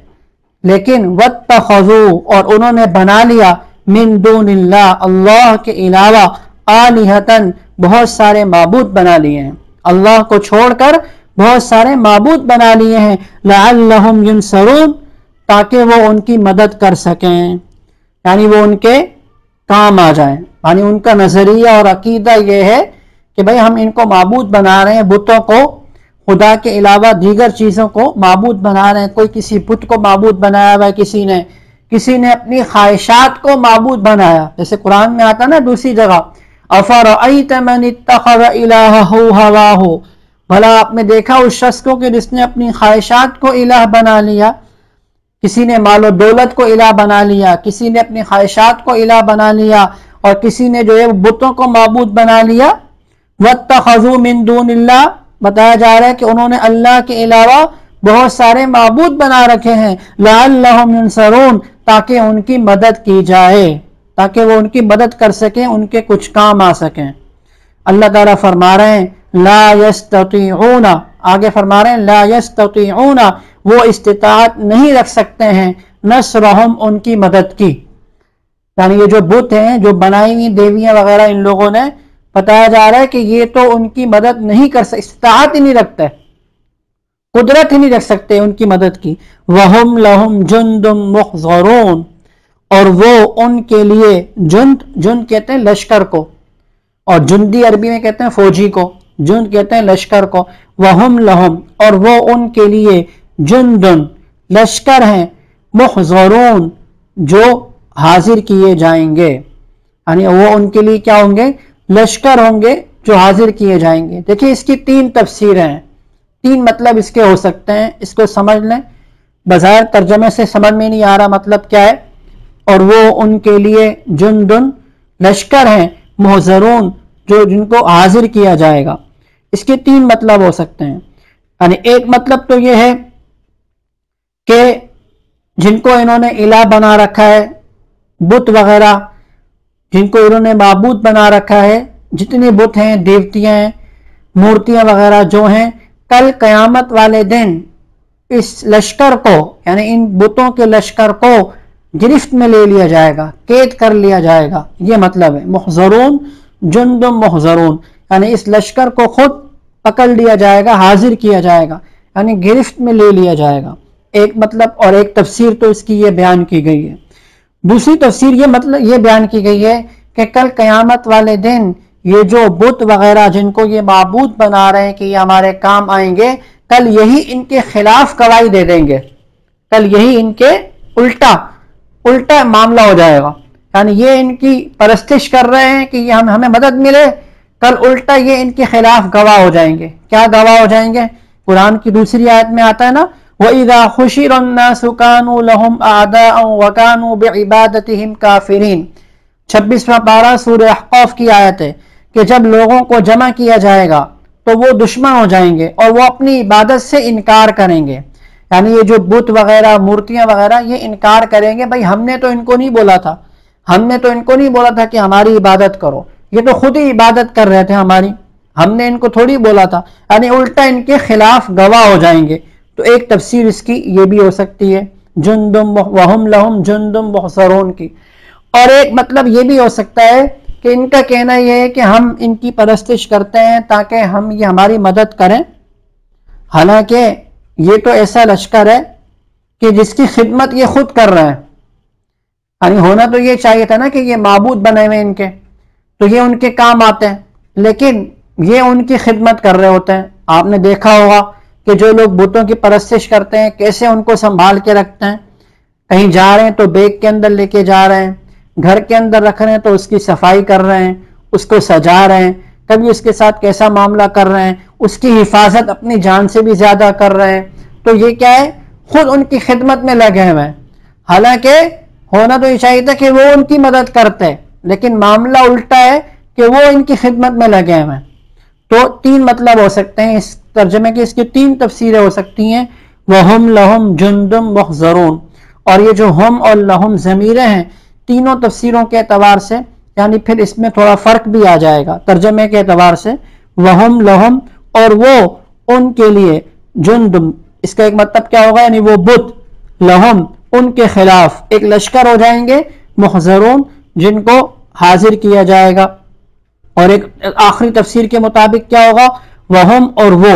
لیکن وَاتَّخَذُوا، اور انہوں نے بنا لیا، من دون اللہ، اللہ کے علاوہ، آلِہَةً، بہت سارے معبود بنا لیے ہیں، اللہ کو چھوڑ کر بہت سارے معبود بنا لیے ہیں، لَعَلَّهُمْ يُنصَرُونَ، تاکہ وہ ان کی مدد کر سکیں، یعنی وہ ان کے کام آ جائیں۔ یعنی ان کا نظریہ اور عقیدہ یہ ہے کہ بھئی ہم ان کو معبود بنا رہے ہیں، بتوں کو، خدا کے علاوہ دیگر چیزوں کو معبود بنا رہے ہیں۔ کوئی کسی بت کو معبود بنایا ہوا ہے، کسی نے اپنی خواہشات کو معبود بنایا، جیسے قرآن میں آتا نا دوسری جگہ، أَفَرَأَيْتَ مَنِ اتَّخَذَ إِلَٰهَهُ هَوَاهُ، بھلا آپ نے دیکھا اس شخص کو کہ جس نے اپنی خواہشات کو الہ بنا لیا؟ کسی نے مال و دولت کو الہ بنا لیا، کسی نے اپنی خواہشات کو الہ بنا لیا، اور کسی نے جو ہے بتوں کو معبود بنا لیا۔ وَاتَّخَذُوا مِن دُونِ اللَّهِ، بتایا جا رہا ہے کہ انہوں نے اللہ کے علاوہ بہت سارے معبود بنا رکھے ہیں، لَعَلَّهُمْ يُنصَرُونَ، تاکہ ان کی مدد کی جائے، تاکہ وہ ان کی مدد کر سکیں، ان کے کچھ کام آ سکیں۔ اللہ تعالیٰ فرما رہے ہیں لا يستطيعون، آگے فرما رہے ہیں لا يستطيعون، وہ استطاعت نہیں رکھ سکتے ہیں، نصرہم، ان کی مدد کی۔ یعنی یہ جو بت ہیں، جو بنائی ہوئی دیویاں وغیرہ ان لوگوں نے، بتایا جا رہا ہے کہ یہ تو ان کی مدد نہیں کر سکتے، استطاعت ہی نہیں رکھتے، قدرت ہی نہیں رکھ سکتے ان کی مدد کی۔ وَهُمْ لَهُمْ جُنْدٌ مُحْضَرُونَ، اور وہ ان کے لیے، جند کہتے ہیں لشکر کو، اور جندی عربی میں کہتے ہیں فوجی کو، جند کہتے ہیں لشکر کو۔ وَهُمْ لَهُمْ، اور وہ ان کے لیے جندن لشکر ہیں، محضرون جو حاضر کیے جائیں گے، یعنی وہ ان کے لیے کیا ہوں گے؟ لشکر ہوں گے جو حاضر کیے جائیں گے۔ دیکھیں اس کی تین تفسیریں ہیں، تین مطلب اس کے ہو سکتے ہیں، اس کو سمجھ لیں۔ بظاہر ترجمے سے سمجھ میں نہیں آ رہا مطلب کیا ہے، اور وہ ان کے لیے جندن لشکر ہیں، محضرون جو جن کو حاضر کیا جائے گا۔ اس کے تین مطلب ہو سکتے ہیں، یعنی ایک مطلب تو یہ ہے کہ جن کو انہوں نے الہ بنا رکھا ہے، بت وغیرہ جن کو انہوں نے معبود بنا رکھا ہے، جتنے بت ہیں، دیوتیاں ہیں، مورتیاں وغیرہ جو ہیں، کل قیامت والے دن اس لشکر کو، یعنی ان بتوں کے لشکر کو گرفت میں لے لیا جائے گا، قید کر لیا جائے گا، یہ مطلب ہے محضرون جند محضرون، یعنی اس لشکر کو خود پکڑ لیا جائے گا، حاضر کیا جائے گا، یعنی گرفت میں لے لیا جائے گا، ایک مطلب۔ اور ایک تفسیر تو اس کی یہ بیان کی گئی ہے۔ دوسری تفسیر یہ مطلب یہ بیان کی گئی ہے کہ کل قیامت والے دن یہ جو بت وغیرہ جن کو یہ معبود بنا رہے ہیں کہ یہ ہمارے کام آئیں گے، کل یہی ان کے خلاف گواہی دے دیں گے، کل یہی ان کے الٹا معاملہ ہو جائے گا، یعنی یہ ان کی پرستش کر رہے ہیں کہ یہ ہمیں مدد ملے، کل الٹا یہ ان کے خلاف گواہ ہو جائیں گے۔ کیا گواہ ہو جائیں گے؟ قرآن کی دوسری آیت میں آتا ہے نا، وَإِذَا خُشِرَ النَّاسُ كَانُوا لَهُمْ أَعْدَاءً وَكَانُوا بِعِبَادَتِهِمْ كَافِرِينَ۔ 26واں پارہ سورہ احقاف کی آیت ہے کہ جب لوگوں کو جمع کیا جائے گا تو وہ دشمن ہو جائیں گے اور وہ اپنی عبادت سے انکار کریں گے، یعنی یہ جو بت وغیرہ مورتیاں وغیرہ یہ انکار کریں گے، بھائی ہم نے تو ان کو نہیں بولا تھا، ہم نے تو ان کو نہیں بولا تھا کہ ہماری عبادت کرو، یہ تو خود ہی عبادت کر رہے تھے ہماری، ہم نے ان کو تھوڑی بولا تھا، یعنی الٹا ان کے خلاف گواہ ہو جائیں گے۔ تو ایک تفسیر اس کی یہ بھی ہو سکتی ہے جندم وہم لہم جندم محضرون کی، اور ایک مطلب یہ بھی ہو سکتا ہے کہ ان کا کہنا یہ ہے کہ ہم ان کی پرستش کرتے ہیں تاکہ ہم یہ ہماری مدد کریں، حالانکہ یہ تو ایسا لشکر ہے کہ جس کی خدمت یہ خود کر رہے ہیں، یعنی ہونا تو یہ چاہیے تھا نا کہ یہ معبود بنے ہوئے ان کے، تو یہ ان کے کام آتے ہیں، لیکن یہ ان کی خدمت کر رہے ہوتے ہیں۔ آپ نے دیکھا ہوگا کہ جو لوگ بتوں کی پرستش کرتے ہیں کیسے ان کو سنبھال کے رکھتے ہیں، کہیں جا رہے ہیں تو بیگ کے اندر لے کے جا رہے ہیں، گھر کے اندر رکھ رہے ہیں تو اس کی صفائی کر رہے ہیں، اس کو سجا رہے ہیں، کبھی اس کے ساتھ کیسا معاملہ کر رہے ہیں، اس کی حفاظت اپنی جان سے بھی زیادہ کر رہے ہیں، تو یہ کیا ہے؟ خود ان کی خدمت میں لگے ہوئے ہیں، حالانکہ ہونا تو یہ چاہیے تھا کہ وہ ان کی مدد کرتے، لیکن معاملہ الٹا ہے کہ وہ ان کی خدمت میں لگے ہوئے ہیں۔ تو تین مطلب ہو سکتے ہیں اس ترجمے کی، اس کی تین تفسیریں ہو سکتی ہیں، وَهُمْ لَهُمْ جُنْدٌ مُحْضَرُونَ، اور یہ جو ہم اور لہم ضمیریں ہیں تینوں تفسیروں کے اعتبار سے، یعنی پھر اس میں تھوڑا فرق بھی آ جائے گا ترجمے کے اعتبار سے، وَهُمْ لَهُمْ اور وہ ان کے لیے، جندم اس کا ایک مطلب کیا ہوگا؟ یعنی وہ بت، لہم ان کے خلاف ایک لشکر ہو جائیں گے، محضرون جن کو حاضر کیا جائے گا۔ اور ایک آخری تفسیر کے مطابق کیا ہوگا؟ وہم اور وہ،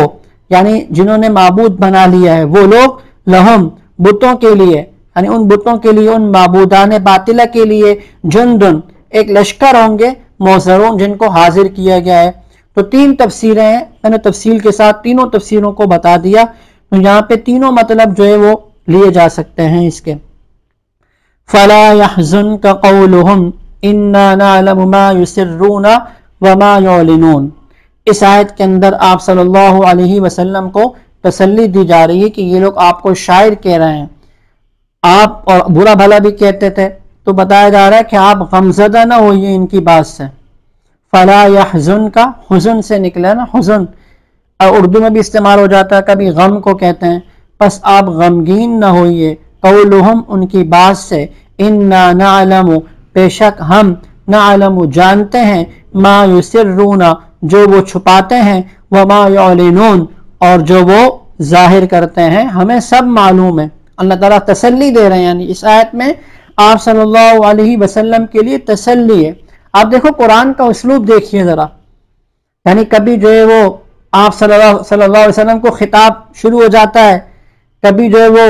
یعنی جنہوں نے معبود بنا لیا ہے وہ لوگ، لہم بتوں کے لیے، یعنی ان بتوں کے لیے، ان معبودان باطلہ کے لیے، جندن ایک لشکر ہوں گے، محضرون جن کو حاضر کیا گیا ہے۔ تو تین تفسیریں ہیں، میں نے تفصیل کے ساتھ تینوں تفسیروں کو بتا دیا، تو یہاں پہ تینوں مطلب جو ہے وہ لیے جا سکتے ہیں اس کے۔ فَلَا يَحْزُنْكَ قَوْلُهُمْ إِنَّا نَعْلَمُ مَا يُسِرُّونَ وَمَا يُعْلِنُونَ۔ اس آیت کے اندر آپ صلی اللہ علیہ وسلم کو تسلی دی جا رہی ہے کہ یہ لوگ آپ کو شاعر کہہ رہے ہیں، آپ اور برا بھلا بھی کہتے تھے، تو بتایا جا رہا ہے کہ آپ غمزدہ نہ ہوئیے ان کی بات سے۔ فلا يحزن کا حزن سے نکلا نا، حزن اور اردو میں بھی استعمال ہو جاتا ہے، کبھی غم کو کہتے ہیں، بس آپ غمگین نہ ہوئیے، قولہم ان کی بات سے، انا نعلم بے شک ہم، نعلم جانتے ہیں، ما یسرون جو وہ چھپاتے ہیں، وما یعلنون اور جو وہ ظاہر کرتے ہیں، ہمیں سب معلوم ہے۔ اللہ تعالیٰ تسلی دے رہے ہیں، یعنی اس آیت میں آپ صلی اللہ علیہ وسلم کے لیے تسلی ہے۔ آپ دیکھو قرآن کا اسلوب دیکھیے ذرا، یعنی کبھی جو ہے وہ آپ صلی اللہ علیہ وسلم کو خطاب شروع ہو جاتا ہے، کبھی جو ہے وہ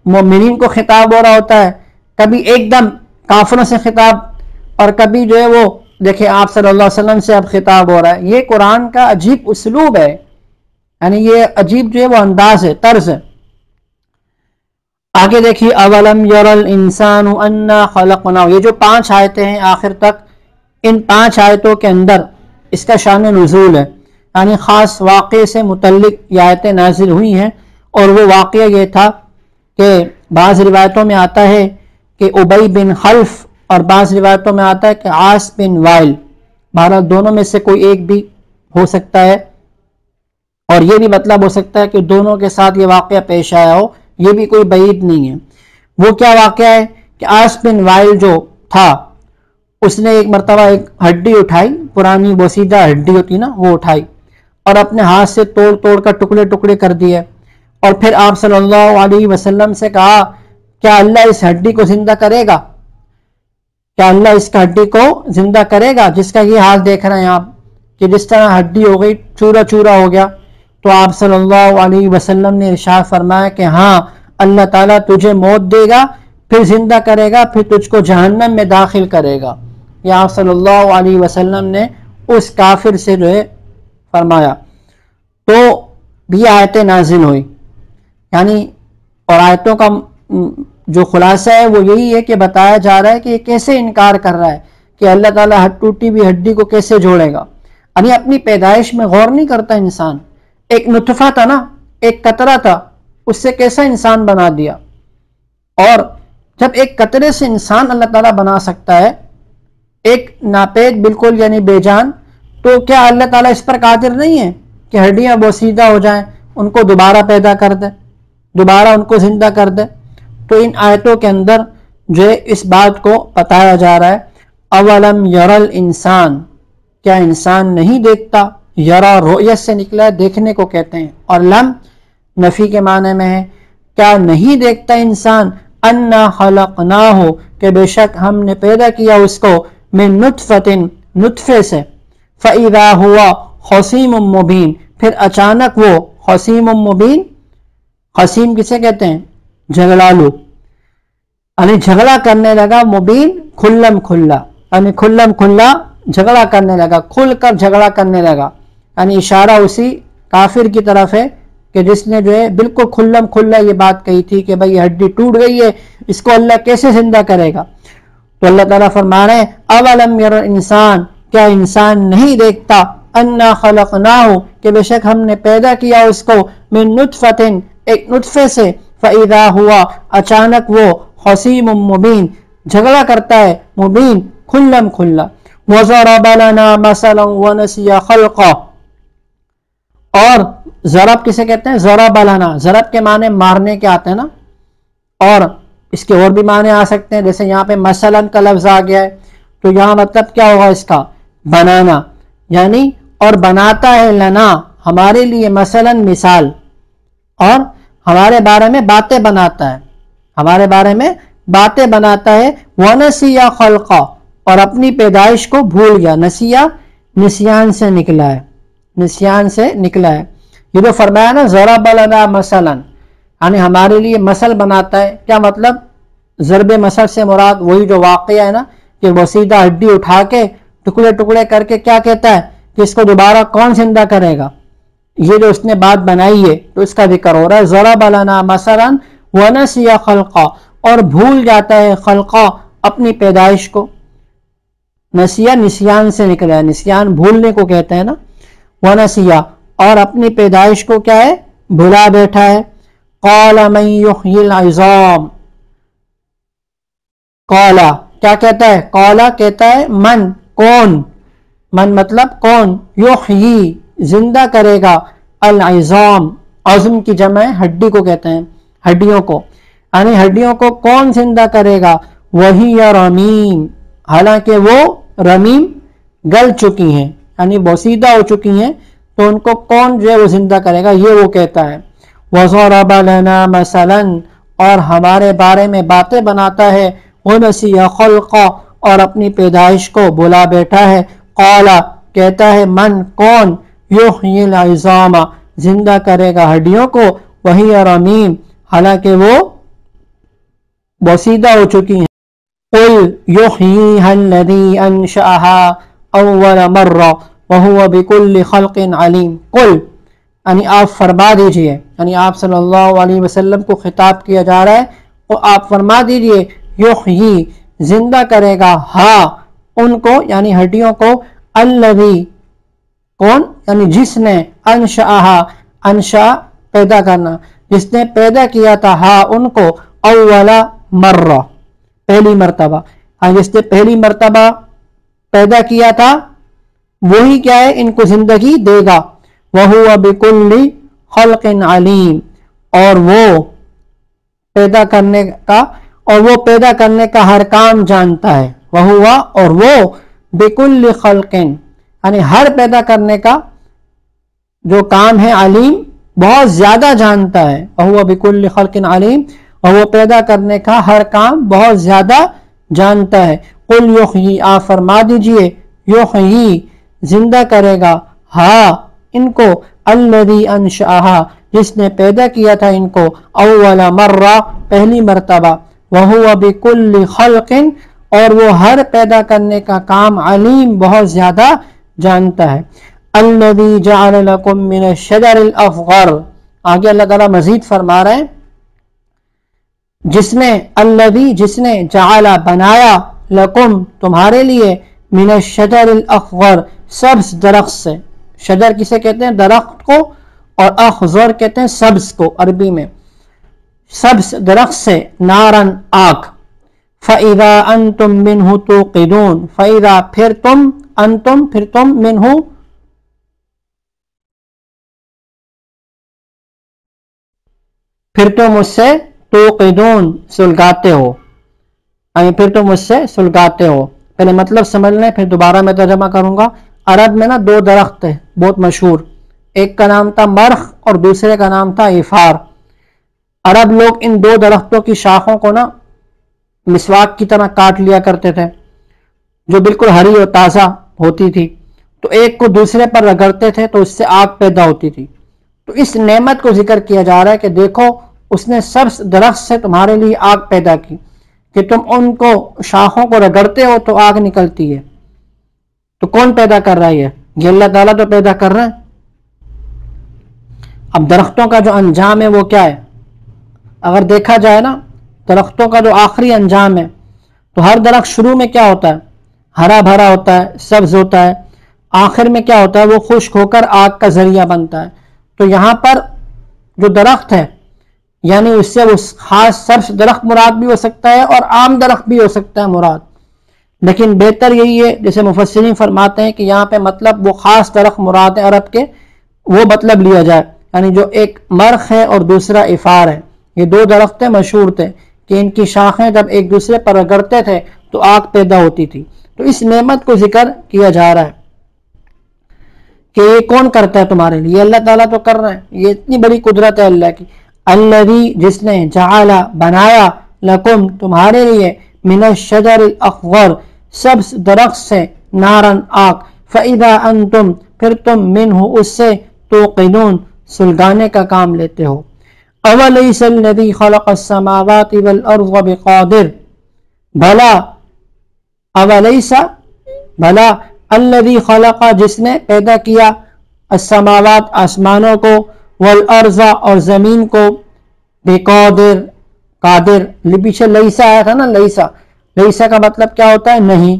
مومنین کو خطاب ہو رہا ہوتا ہے، کبھی ایک دم کافروں سے خطاب، اور کبھی جو ہے وہ دیکھیں آپ صلی اللہ علیہ وسلم سے اب خطاب ہو رہا ہے۔ یہ قرآن کا عجیب اسلوب ہے، یعنی یہ عجیب جو ہے وہ انداز ہے، طرز ہے۔ آگے دیکھیے اولم یر الانسان انا خلقناہ، یہ جو 5 آیتیں ہیں آخر تک، ان 5 آیتوں کے اندر اس کا شان نزول ہے، یعنی خاص واقعے سے متعلق یہ آیتیں نازل ہوئی ہیں۔ اور وہ واقعہ یہ تھا کہ بعض روایتوں میں آتا ہے کہ ابی بن خلف، اور بعض روایتوں میں آتا ہے کہ عاص بن وائل، بہرحال دونوں میں سے کوئی ایک بھی ہو سکتا ہے، اور یہ بھی مطلب ہو سکتا ہے کہ دونوں کے ساتھ یہ واقعہ پیش آیا ہو، یہ بھی کوئی بعید نہیں ہے۔ وہ کیا واقعہ ہے کہ عاص بن وائل جو تھا، اس نے ایک مرتبہ ایک ہڈی اٹھائی، پرانی بوسیدہ ہڈی ہوتی نا، وہ اٹھائی اور اپنے ہاتھ سے توڑ توڑ کر ٹکڑے ٹکڑے کر دیے، اور پھر آپ صلی اللہ علیہ وسلم سے کہا کیا اللہ اس ہڈی کو زندہ کرے گا؟ کیا اللہ اس کا ہڈی کو زندہ کرے گا، جس کا یہ حال دیکھ رہے ہیں آپ کہ جس طرح ہڈی ہو گئی، چورا چورا ہو گیا؟ تو آپ صلی اللہ علیہ وسلم نے ارشاد فرمایا کہ ہاں، اللہ تعالیٰ تجھے موت دے گا، پھر زندہ کرے گا، پھر تجھ کو جہنم میں داخل کرے گا۔ یہ آپ صلی اللہ علیہ وسلم نے اس کافر سے جو ہے فرمایا۔ تو بھی آیتیں نازل ہوئی، یعنی اور آیتوں کا جو خلاصہ ہے وہ یہی ہے کہ بتایا جا رہا ہے کہ یہ کیسے انکار کر رہا ہے کہ اللہ تعالیٰ ٹوٹی ہوئی ہڈی کو کیسے جوڑے گا۔ یعنی اپنی پیدائش میں غور نہیں کرتا انسان، ایک نطفہ تھا نا، ایک قطرہ تھا، اس سے کیسا انسان بنا دیا۔ اور جب ایک قطرے سے انسان اللہ تعالیٰ بنا سکتا ہے، ایک ناپید بالکل یعنی بے جان، تو کیا اللہ تعالیٰ اس پر قادر نہیں ہے کہ ہڈیاں بوسیدہ ہو جائیں، ان کو دوبارہ پیدا کر دے، دوبارہ ان کو زندہ کر دے؟ تو ان آیتوں کے اندر جو ہے اس بات کو بتایا جا رہا ہے، اولم یر الانسان، کیا انسان نہیں دیکھتا؟ یرا رؤیت سے نکلا ہے، دیکھنے کو کہتے ہیں، اور لم نفی کے معنی میں ہے، کیا نہیں دیکھتا انسان؟ انا خلقناہ، کہ بے شک ہم نے پیدا کیا اس کو، من نطفۃ، نطفے سے، فاذا ہوا خصیم مبین، پھر اچانک وہ خصیم مبین، خصیم کسے کہتے ہیں؟ جھگڑالو، یعنی جھگڑا کرنے لگا، مبین کھلم کھلا، یعنی کھلم کھلا جھگڑا کرنے لگا، کھل کر جھگڑا کرنے لگا، یعنی اشارہ اسی کافر کی طرف ہے کہ جس نے جو ہے بالکل کھلم کھلا یہ بات کہی تھی کہ بھئی ہڈی ٹوٹ گئی ہے، اس کو اللہ کیسے زندہ کرے گا؟ تو اللہ تعالیٰ فرما رہے ہیں اولم یر انسان، کیا انسان نہیں دیکھتا؟ انا خلقناہ، کہ بے شک ہم نے پیدا کیا اس کو، من نطفۃ، ایک نطفے سے، فاذا ہوا، اچانک وہ، خصیم مبین، جھگڑا کرتا ہے، مبین کھلم کھلا، وضرب لنا مثلا ونسی خلقہ، اور ضرب کسے کہتے ہیں؟ ضرب لنا، ضرب کے معنی مارنے کے آتے ہیں نا، اور اس کے اور بھی معنی آ سکتے ہیں، جیسے یہاں پہ مثلاً کا لفظ آ گیا ہے، تو یہاں مطلب کیا ہوگا اس کا؟ بنانا، یعنی اور بناتا ہے لنا، ہمارے لیے، مثلاً مثال، اور ہمارے بارے میں باتیں بناتا ہے، ہمارے بارے میں باتیں بناتا ہے، وَنَسِيَ خَلْقَ، اور اپنی پیدائش کو بھول گیا، نسیہ نسیان سے نکلا ہے، نسیان سے نکلا ہے۔ یہ جو فرمایا نا ضرب لنا مثلاً، یعنی ہمارے لیے مثل بناتا ہے، کیا مطلب؟ ضرب مثل سے مراد وہی جو واقعہ ہے نا کہ وسیدہ ہڈی اٹھا کے ٹکڑے ٹکڑے کر کے کیا کہتا ہے کہ اس کو دوبارہ کون زندہ کرے گا؟ یہ جو اس نے بات بنائی ہے تو اس کا ذکر ہو رہا ہے، ضرب لنا مثلا ونسی خلقہ، اور بھول جاتا ہے خلقہ، اپنی پیدائش کو، نسیہ نسیان سے نکلا ہے، نسیان بھولنے کو کہتے ہیں نا، ونسیہ، اور اپنی پیدائش کو کیا ہے؟ بھلا بیٹھا ہے۔ قال من یحیی العظام، قالا کیا کہتا ہے؟ قالا کہتا ہے من، کون، من مطلب کون، یحیی زندہ کرے گا، العظام، عظم کی جمع ہے، ہڈی کو کہتے ہیں، ہڈیوں کو، یعنی ہڈیوں کو کون زندہ کرے گا؟ وہی رمیم، حالانکہ وہ رمیم گل چکی ہیں، یعنی بوسیدہ ہو چکی ہیں، تو ان کو کون جو ہے وہ زندہ کرے گا؟ یہ وہ کہتا ہے۔ وَضَرَبَ لَنَا مَثَلًا، اور ہمارے بارے میں باتیں بناتا ہے، وَنَسِيَ خَلْقَ، اور اپنی پیدائش کو بھلا بیٹھا ہے، قَالَ کہتا ہے من، کون، یحیی العظام زندہ کرے گا ہڈیوں کو، وہی رمیم حالانکہ وہ بوسیدہ ہو چکی ہیں۔ قُلْ يُحْيِيهَا الَّذِي أَنشَأَهَا أَوَّلَ مَرَّةٍ وَهُوَ بِكُلِّ خَلْقٍ عَلِيمٌ، قُلْ یعنی آپ فرما دیجئے، یعنی آپ صلی اللہ علیہ وسلم کو خطاب کیا جا رہا ہے، اور آپ فرما دیجئے یحیی زندہ کرے گا ہاں ان کو یعنی ہڈیوں کو، الذی کون یعنی جس نے، انشأہا انشاء پیدا کرنا، جس نے پیدا کیا تھا ہاں ان کو، اول مرہ پہلی مرتبہ، جس نے پہلی مرتبہ پیدا کیا تھا وہی کیا ہے ان کو زندگی دے گا، وَهُوَ بِكُلِّ خَلْقٍ عَلِيمٍ اور وہ پیدا کرنے کا ہر کام جانتا ہے، وَهُوَ اور وہ بِكُلِّ خَلْقٍ یعنی ہر پیدا کرنے کا جو کام ہے، علیم بہت زیادہ جانتا ہے، وَهُوَ بِكُلِّ خَلْقٍ عَلِيمٍ اور وہ پیدا کرنے کا ہر کام بہت زیادہ جانتا ہے۔ قُلْ یحیی آپ فرما دیجئے یحیی زندہ کرے گا ہاں ان کو، الذی انشأہا جس نے پیدا کیا تھا ان کو، اول مرہ پہلی مرتبہ، وَهُوَ بِكُلِّ خَلْقٍ اور وہ ہر پیدا کرنے کا کام علیم بہت زیادہ جانتا ہے۔ الذی جعل لکم من الشجر الاخضر آگے اللہ تعالیٰ مزید فرما رہے ہیں، جس نے جعل بنایا لکم تمہارے لیے، من الشجر الاخضر سبز درخت سے، شجر کسے کہتے ہیں درخت کو، اور اخضر کہتے ہیں سبز کو عربی میں، سبز درخت سے، نارن آگ، فَإِذَا أَنْتُمْ مِنْهُ تُوقِدُونَ فَإِذَا پھر تم منہ پھر تم اس سے توقدون سلگاتے ہو، یعنی پھر تم اس سے سلگاتے ہو۔ پہلے مطلب سمجھ لیں پھر دوبارہ میں ترجمہ کروں گا۔ عرب میں نا دو درخت تھے بہت مشہور، ایک کا نام تھا مرخ اور دوسرے کا نام تھا ایفار۔ عرب لوگ ان دو درختوں کی شاخوں کو نا مسواک کی طرح کاٹ لیا کرتے تھے، جو بالکل ہری اور تازہ ہوتی تھی، تو ایک کو دوسرے پر رگڑتے تھے تو اس سے آگ پیدا ہوتی تھی۔ تو اس نعمت کو ذکر کیا جا رہا ہے کہ دیکھو اس نے سبز درخت سے تمہارے لیے آگ پیدا کی کہ تم ان کو شاخوں کو رگڑتے ہو تو آگ نکلتی ہے۔ تو کون پیدا کر رہا ہے؟ یہ اللہ تعالیٰ تو پیدا کر رہا ہے۔ اب درختوں کا جو انجام ہے وہ کیا ہے؟ اگر دیکھا جائے نا درختوں کا جو آخری انجام ہے، تو ہر درخت شروع میں کیا ہوتا ہے؟ ہرا بھرا ہوتا ہے، سبز ہوتا ہے، آخر میں کیا ہوتا ہے؟ وہ خشک ہو کر آگ کا ذریعہ بنتا ہے۔ تو یہاں پر جو درخت ہے یعنی اس سے وہ خاص سبز درخت مراد بھی ہو سکتا ہے اور عام درخت بھی ہو سکتا ہے مراد، لیکن بہتر یہی ہے جیسے مفسرین فرماتے ہیں کہ یہاں پہ مطلب وہ خاص درخت مراد ہے عرب کے، وہ مطلب لیا جائے، یعنی جو ایک مرخ ہے اور دوسرا افار ہے، یہ دو درخت مشہور تھے کہ ان کی شاخیں جب ایک دوسرے پر رگڑتے تھے تو آگ پیدا ہوتی تھی۔ تو اس نعمت کو ذکر کیا جا رہا ہے کہ یہ کون کرتا ہے تمہارے لیے؟ اللہ تعالیٰ تو کر رہا ہے، یہ اتنی بڑی قدرت ہے اللہ کی۔ الذی جس نے، جعل بنایا، لکم تمہارے لیے، من الشجر الاخضر سبز درخت سے، نارن آگ، فاذا انتم پھر تم منہ اس سے، توقدون سلگانے کا کام لیتے ہو۔ اولیس الذی خلق السماوات والارض بقادر بھلا، اولیس بھلا، الذی خلق جس نے پیدا کیا، السماوات آسمانوں کو، والارض اور زمین کو، بقادر قادر، پیچھے لیسا آیا تھا نا، لیسا کا مطلب کیا ہوتا ہے؟ نہیں،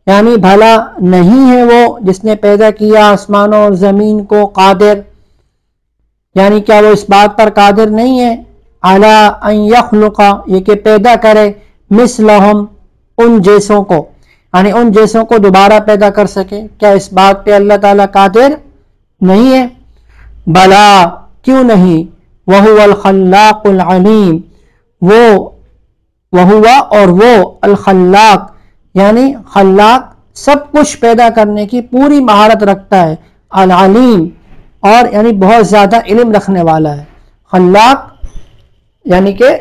یعنی بھلا نہیں ہے وہ جس نے پیدا کیا آسمانوں اور زمین کو، قادر یعنی کیا وہ اس بات پر قادر نہیں ہے، علی ان یخلق یہ کہ پیدا کرے، مثلہم ان جیسوں کو، یعنی ان جیسوں کو دوبارہ پیدا کر سکے، کیا اس بات پہ اللہ تعالیٰ قادر نہیں ہے؟ بلا کیوں نہیں، وہو الخلاق العلیم وہ اور وہ الخلاق یعنی خلاق سب کچھ پیدا کرنے کی پوری مہارت رکھتا ہے، العلیم اور یعنی بہت زیادہ علم رکھنے والا ہے۔ خلاق یعنی کہ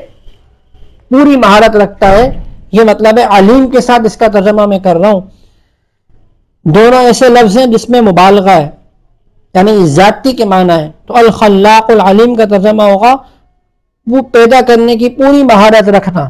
پوری مہارت رکھتا ہے، یہ مطلب ہے۔ علیم کے ساتھ اس کا ترجمہ میں کر رہا ہوں، دونوں ایسے لفظ ہیں جس میں مبالغہ ہے، یعنی ذاتی کے معنی ہے، تو الخلاق العلیم کا ترجمہ ہوگا وہ پیدا کرنے کی پوری مہارت رکھنا۔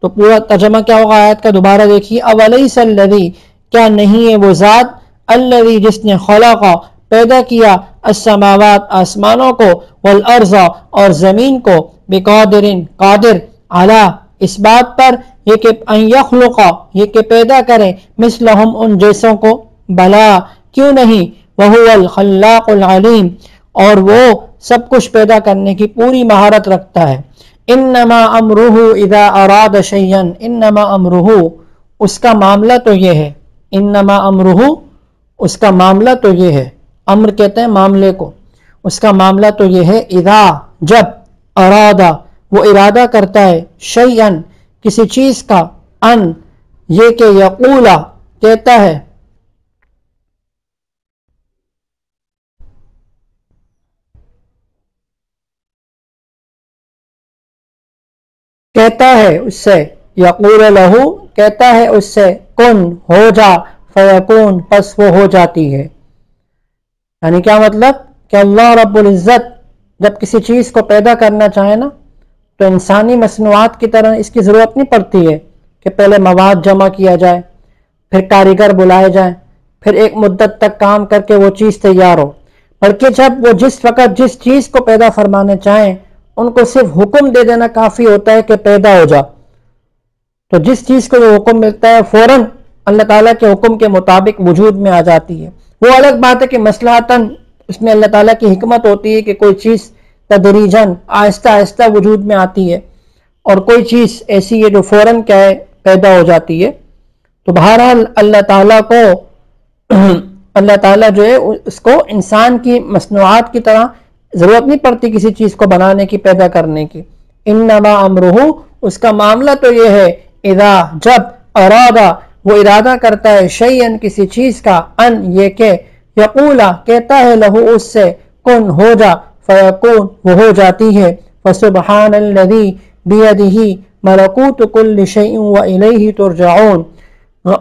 تو پورا ترجمہ کیا ہوگا آیت کا؟ دوبارہ دیکھیے، اولیس الذی کیا نہیں ہے وہ ذات، الذی جس نے، خلق پیدا کیا السماوات آسمانوں کو والارض اور زمین کو بقادرن قادر علی اس بات پر یہ کہ ان یخلق یہ کہ پیدا کرے مثلہم ان جیسوں کو بلا کیوں نہیں وہو الخلاق العلیم اور وہ سب کچھ پیدا کرنے کی پوری مہارت رکھتا ہے انما امرہ اذا اراد شیئا انما امرہ اس کا معاملہ تو یہ ہے انما امرہ اس کا معاملہ تو یہ ہے امر کہتے ہیں معاملے کو اس کا معاملہ تو یہ ہے اذا جب ارادہ وہ ارادہ کرتا ہے شیئا کسی چیز کا ان یہ کہ یقولا کہتا ہے اس سے یقول لہو کہتا ہے اس سے کن ہو جا فیکون پس وہ ہو جاتی ہے یعنی کیا مطلب کہ اللہ رب العزت جب کسی چیز کو پیدا کرنا چاہے نا تو انسانی مصنوعات کی طرح اس کی ضرورت نہیں پڑتی ہے کہ پہلے مواد جمع کیا جائے پھر کاریگر بلائے جائیں پھر ایک مدت تک کام کر کے وہ چیز تیار ہو بلکہ جب وہ جس وقت جس چیز کو پیدا فرمانے چاہیں ان کو صرف حکم دے دینا کافی ہوتا ہے کہ پیدا ہو جا تو جس چیز کو وہ حکم ملتا ہے فوراً اللہ تعالیٰ کے حکم کے مطابق وجود میں آ جاتی ہے وہ الگ بات ہے کہ مصلحتاً اس میں اللہ تعالیٰ کی حکمت ہوتی ہے کہ کوئی چیز تدریجاً آہستہ آہستہ وجود میں آتی ہے اور کوئی چیز ایسی ہے جو فوراً کیا ہے پیدا ہو جاتی ہے تو بہرحال اللہ تعالیٰ جو ہے اس کو انسان کی مصنوعات کی طرح ضرورت نہیں پڑتی کسی چیز کو بنانے کی پیدا کرنے کی انما امرہ اس کا معاملہ تو یہ ہے اذا جب ارادہ وہ ارادہ کرتا ہے شیئن کسی چیز کا ان یہ کہ یقولا کہتا ہے لہو اس سے کن ہو جا فیکون وہ ہو جاتی ہے فسبحان الذی بیدہ ملکوت کل شیء والیہ ترجعون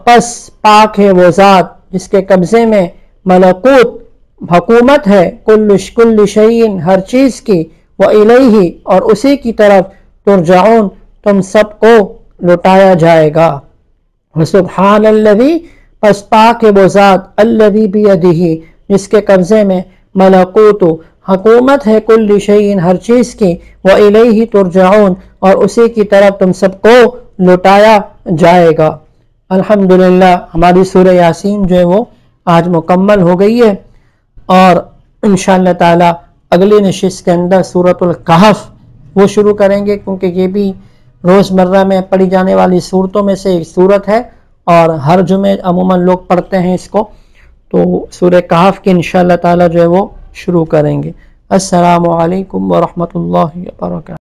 پس پاک ہے وہ ذات جس کے قبضے میں ملکوت حکومت ہے کل شیء ہر چیز کی والیہ اور اسی کی طرف ترجعون تم سب کو لٹایا جائے گا وسبحان الذی پس پاک ہے وہ ذات الذی بیدہ جس کے قبضے میں ملکوت حکومت ہے کل شیء ہر چیز کی والیہ ترجعون اور اسی کی طرف تم سب کو لٹایا جائے گا الحمدللہ ہماری سورہ یاسین جو ہے وہ آج مکمل ہو گئی ہے اور انشاءاللہ تعالی اگلی نشست کے اندر سورۃ الکہف وہ شروع کریں گے کیونکہ یہ بھی روزمرہ میں پڑھی جانے والی صورتوں میں سے ایک صورت ہے اور ہر جمعے عموماً لوگ پڑھتے ہیں اس کو تو سورہ کہف کی انشاءاللہ تعالی جو ہے وہ شروع کریں گے السلام علیکم ورحمۃ اللہ وبرکاتہ